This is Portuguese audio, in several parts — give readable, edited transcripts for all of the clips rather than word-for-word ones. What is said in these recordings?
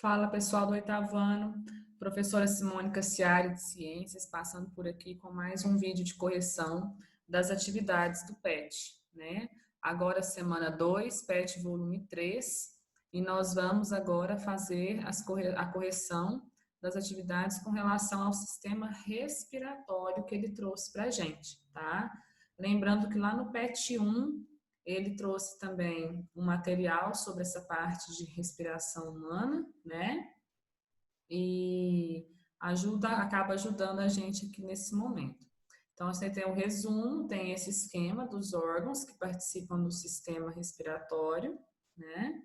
Fala pessoal do oitavo ano, professora Simone Cassiari de Ciências, passando por aqui com mais um vídeo de correção das atividades do PET, né? Agora semana 2, PET volume 3, e nós vamos agora fazer a correção das atividades com relação ao sistema respiratório que ele trouxe para a gente, tá? Lembrando que lá no PET 1, ele trouxe também um material sobre essa parte de respiração humana, né? E acaba ajudando a gente aqui nesse momento. Então, você tem o resumo, tem esse esquema dos órgãos que participam do sistema respiratório, né?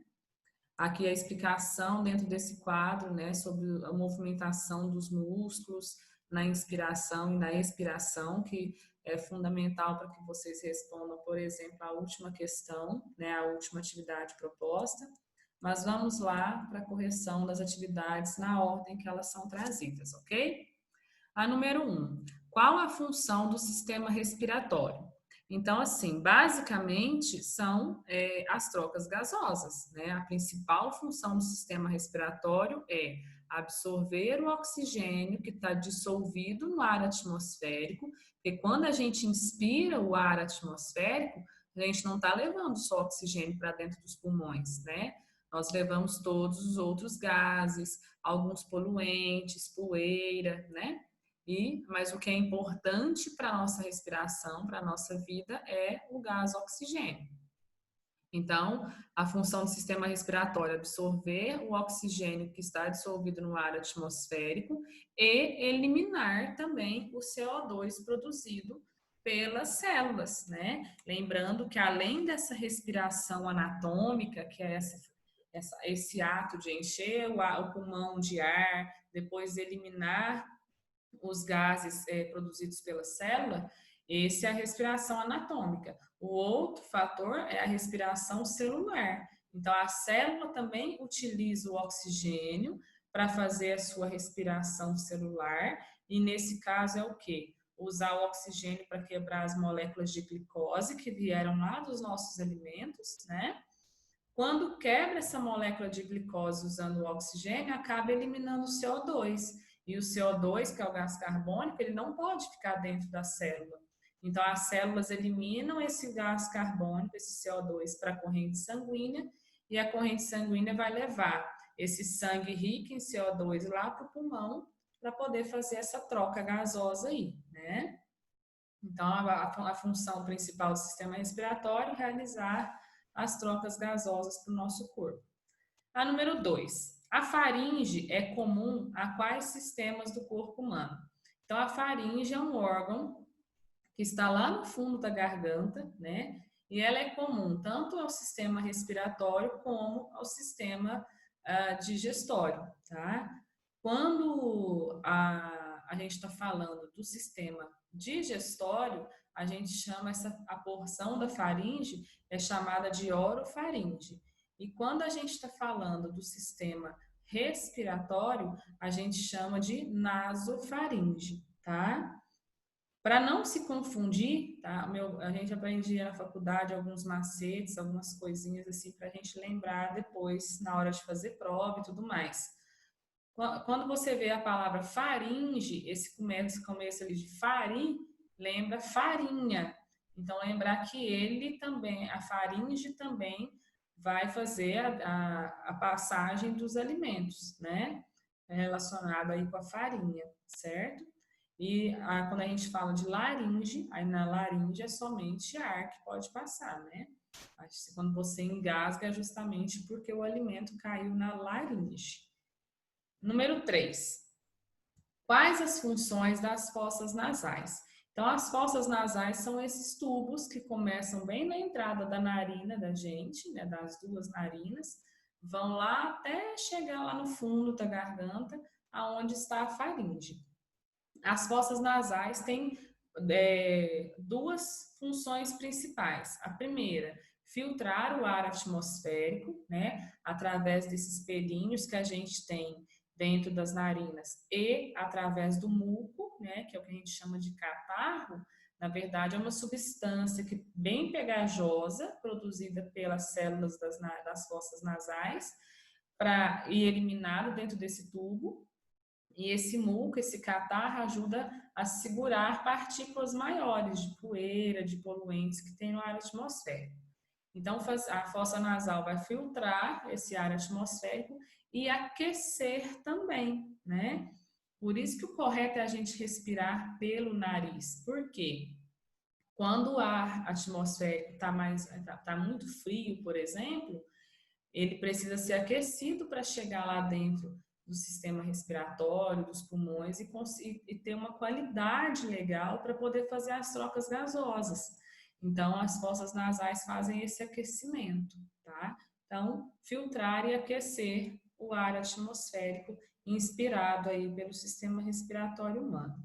Aqui a explicação dentro desse quadro, né, sobre a movimentação dos músculos na inspiração e na expiração, que é fundamental para que vocês respondam, por exemplo, a última questão, né, a última atividade proposta. Mas vamos lá para a correção das atividades na ordem que elas são trazidas, ok? A número 1. Qual a função do sistema respiratório? Então, assim, basicamente são as trocas gasosas, né? A principal função do sistema respiratório é absorver o oxigênio que está dissolvido no ar atmosférico, porque quando a gente inspira o ar atmosférico, a gente não está levando só oxigênio para dentro dos pulmões, né? Nós levamos todos os outros gases, alguns poluentes, poeira, né? Mas o que é importante para a nossa respiração, para a nossa vida, é o gás oxigênio. Então, a função do sistema respiratório é absorver o oxigênio que está dissolvido no ar atmosférico e eliminar também o CO2 produzido pelas células, né? Lembrando que além dessa respiração anatômica, que é esse ato de encher o pulmão de ar, depois eliminar os gases produzidos pela célula, esse é a respiração anatômica. O outro fator é a respiração celular. Então, a célula também utiliza o oxigênio para fazer a sua respiração celular, e nesse caso é o quê? Usar o oxigênio para quebrar as moléculas de glicose que vieram lá dos nossos alimentos, né? Quando quebra essa molécula de glicose usando o oxigênio, acaba eliminando o CO2. E o CO2, que é o gás carbônico, ele não pode ficar dentro da célula. Então, as células eliminam esse gás carbônico, esse CO2, para a corrente sanguínea, e a corrente sanguínea vai levar esse sangue rico em CO2 lá para o pulmão, para poder fazer essa troca gasosa aí, né? Então, a função principal do sistema respiratório é realizar as trocas gasosas para o nosso corpo. A número 2. A faringe é comum a quais sistemas do corpo humano? Então, a faringe é um órgão que está lá no fundo da garganta, né? E ela é comum tanto ao sistema respiratório como ao sistema digestório, tá? Quando a gente está falando do sistema digestório, a gente chama a porção da faringe é chamada de orofaringe. E quando a gente está falando do sistema respiratório, a gente chama de nasofaringe, tá? Para não se confundir, tá? A gente aprendia na faculdade alguns macetes, algumas coisinhas assim para a gente lembrar depois na hora de fazer prova e tudo mais. Quando você vê a palavra faringe, esse começo ali de farim, lembra farinha. Então, lembrar que ele também, a faringe também vai fazer a passagem dos alimentos, né? Relacionado aí com a farinha, certo? E quando a gente fala de laringe, aí na laringe é somente ar que pode passar, né? Quando você engasga é justamente porque o alimento caiu na laringe. Número 3. Quais as funções das fossas nasais? Então, as fossas nasais são esses tubos que começam bem na entrada da narina da gente, né, das duas narinas, vão lá até chegar lá no fundo da garganta, aonde está a faringe. As fossas nasais têm duas funções principais. A primeira, filtrar o ar atmosférico, né, através desses pelinhos que a gente tem dentro das narinas e através do muco, né, que é o que a gente chama de catarro. Na verdade, é uma substância que bem pegajosa, produzida pelas células das fossas nasais, para ir eliminado dentro desse tubo. E esse muco, esse catarro, ajuda a segurar partículas maiores de poeira, de poluentes que tem no ar atmosférico. Então, a fossa nasal vai filtrar esse ar atmosférico e aquecer também, né? Por isso que o correto é a gente respirar pelo nariz. Por quê? Quando o ar atmosférico está muito frio, por exemplo, ele precisa ser aquecido para chegar lá dentro do sistema respiratório, dos pulmões e ter uma qualidade legal para poder fazer as trocas gasosas. Então, as fossas nasais fazem esse aquecimento, tá? Então, filtrar e aquecer o ar atmosférico inspirado aí pelo sistema respiratório humano.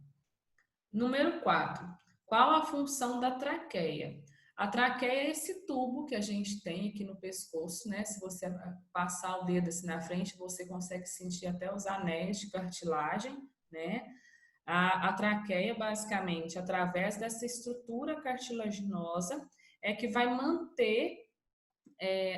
Número 4. Qual a função da traqueia? A traqueia é esse tubo que a gente tem aqui no pescoço, né? Se você passar o dedo assim na frente, você consegue sentir até os anéis de cartilagem, né? A traqueia, basicamente, através dessa estrutura cartilaginosa, é que vai manter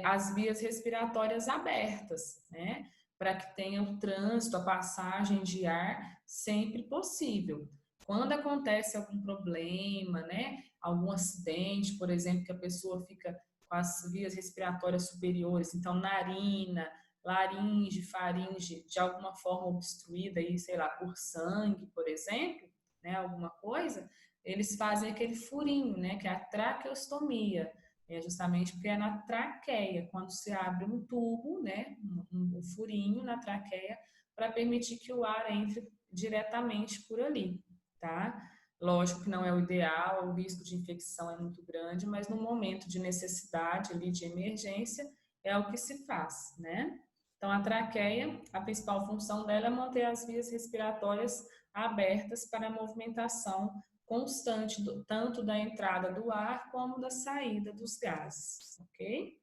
as vias respiratórias abertas, né? Para que tenha o trânsito, a passagem de ar sempre possível. Quando acontece algum problema, né? Algum acidente, por exemplo, que a pessoa fica com as vias respiratórias superiores, então narina, laringe, faringe, de alguma forma obstruída aí, sei lá, por sangue, por exemplo, né? Alguma coisa, eles fazem aquele furinho, né? Que é a traqueostomia. É justamente porque é na traqueia, quando se abre um tubo, né, um furinho na traqueia, para permitir que o ar entre diretamente por ali, tá? Lógico que não é o ideal, o risco de infecção é muito grande, mas no momento de necessidade ali, de emergência, é o que se faz, né? Então, a traqueia, a principal função dela é manter as vias respiratórias abertas para a movimentação constante, tanto da entrada do ar como da saída dos gases, ok?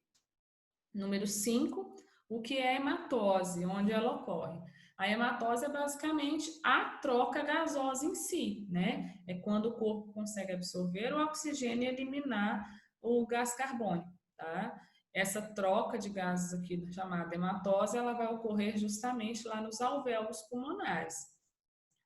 Número 5, o que é hematose, onde ela ocorre? A hematose é basicamente a troca gasosa em si, né? É quando o corpo consegue absorver o oxigênio e eliminar o gás carbônico, tá? Essa troca de gases aqui, chamada hematose, ela vai ocorrer justamente lá nos alvéolos pulmonares.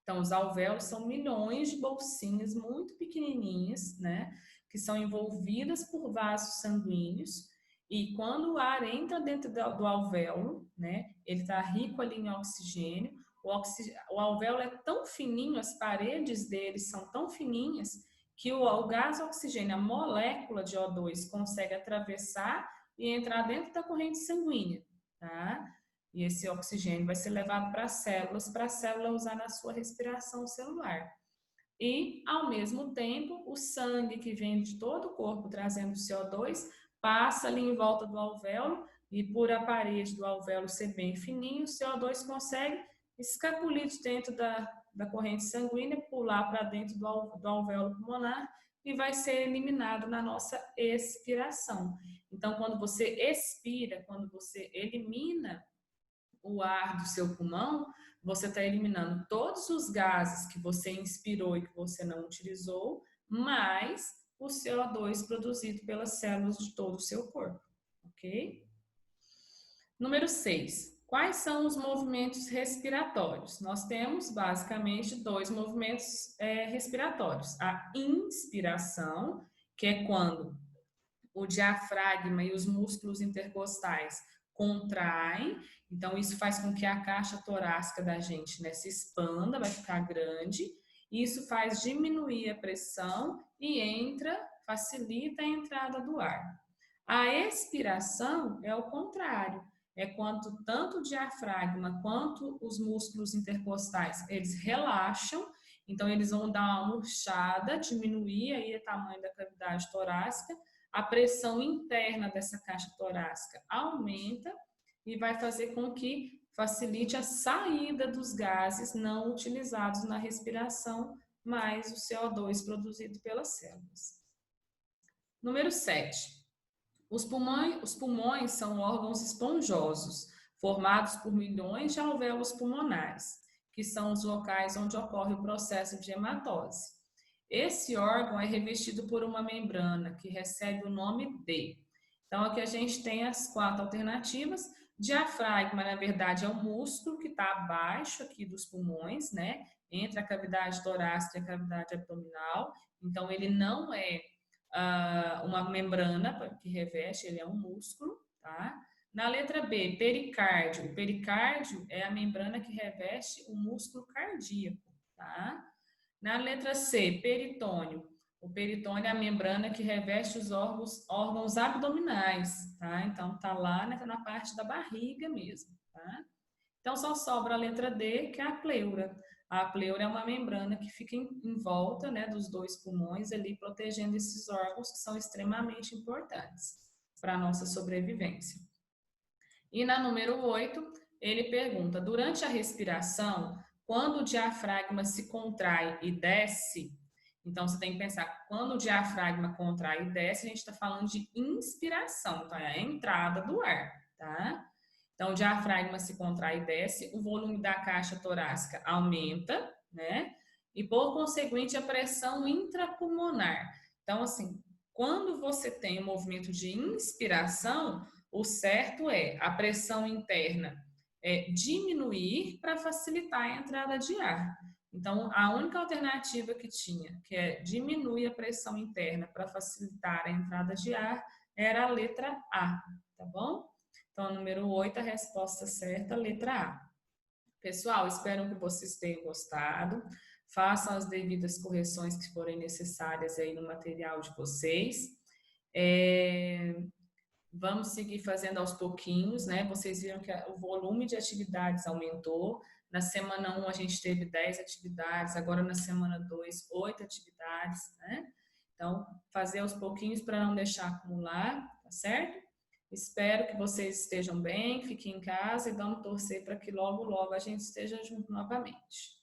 Então, os alvéolos são milhões de bolsinhas muito pequenininhas, né, que são envolvidas por vasos sanguíneos, e quando o ar entra dentro do alvéolo, né, ele está rico ali em oxigênio, o alvéolo é tão fininho, as paredes dele são tão fininhas, que o gás oxigênio, a molécula de O2, consegue atravessar e entrar dentro da corrente sanguínea, tá? E esse oxigênio vai ser levado para a célula usar na sua respiração celular. E, ao mesmo tempo, o sangue que vem de todo o corpo trazendo CO2 passa ali em volta do alvéolo e por a parede do alvéolo ser bem fininho, o CO2 consegue escapulir de dentro da corrente sanguínea, pular para dentro do alvéolo pulmonar e vai ser eliminado na nossa expiração. Então, quando você expira, quando você elimina o ar do seu pulmão, você está eliminando todos os gases que você inspirou e que você não utilizou, mais o CO2 produzido pelas células de todo o seu corpo, ok? Número 6. Quais são os movimentos respiratórios? Nós temos basicamente dois movimentos respiratórios. A inspiração, que é quando o diafragma e os músculos intercostais contraem, então isso faz com que a caixa torácica da gente, né, se expanda, vai ficar grande, e isso faz diminuir a pressão e facilita a entrada do ar. A expiração é o contrário, é quando tanto o diafragma quanto os músculos intercostais, eles relaxam, então eles vão dar uma murchada, diminuir aí o tamanho da cavidade torácica, a pressão interna dessa caixa torácica aumenta e vai fazer com que facilite a saída dos gases não utilizados na respiração, mais o CO2 produzido pelas células. Número 7. Os pulmões são órgãos esponjosos, formados por milhões de alvéolos pulmonares, que são os locais onde ocorre o processo de hematose. Esse órgão é revestido por uma membrana que recebe o nome D. Então, aqui a gente tem as 4 alternativas Diafragma, na verdade, é um músculo que está abaixo aqui dos pulmões, né? Entre a cavidade torácica e a cavidade abdominal. Então, ele não é uma membrana que reveste, ele é um músculo, tá? Na letra B, pericárdio. O pericárdio é a membrana que reveste o músculo cardíaco, tá? Na letra C, peritônio. O peritônio é a membrana que reveste os órgãos abdominais, tá? Então, tá lá na parte da barriga mesmo, tá? Então, só sobra a letra D, que é a pleura. A pleura é uma membrana que fica em volta, né, dos dois pulmões ali, protegendo esses órgãos que são extremamente importantes para a nossa sobrevivência. E na número 8, ele pergunta: durante a respiração, quando o diafragma se contrai e desce, então você tem que pensar, quando o diafragma contrai e desce, a gente está falando de inspiração, então é a entrada do ar, tá? Então o diafragma se contrai e desce, o volume da caixa torácica aumenta, né? E por conseguinte a pressão intrapulmonar. Então, assim, quando você tem um movimento de inspiração, o certo é a pressão interna diminuir para facilitar a entrada de ar. Então, a única alternativa que tinha, que é diminuir a pressão interna para facilitar a entrada de ar, era a letra A, tá bom? Então, número 8, a resposta certa, letra A. Pessoal, espero que vocês tenham gostado. Façam as devidas correções que forem necessárias aí no material de vocês. Vamos seguir fazendo aos pouquinhos, né? Vocês viram que o volume de atividades aumentou. Na semana 1 a gente teve 10 atividades, agora na semana 2, 8 atividades, né? Então, fazer aos pouquinhos para não deixar acumular, tá certo? Espero que vocês estejam bem, fiquem em casa e vamos torcer para que logo, logo a gente esteja junto novamente.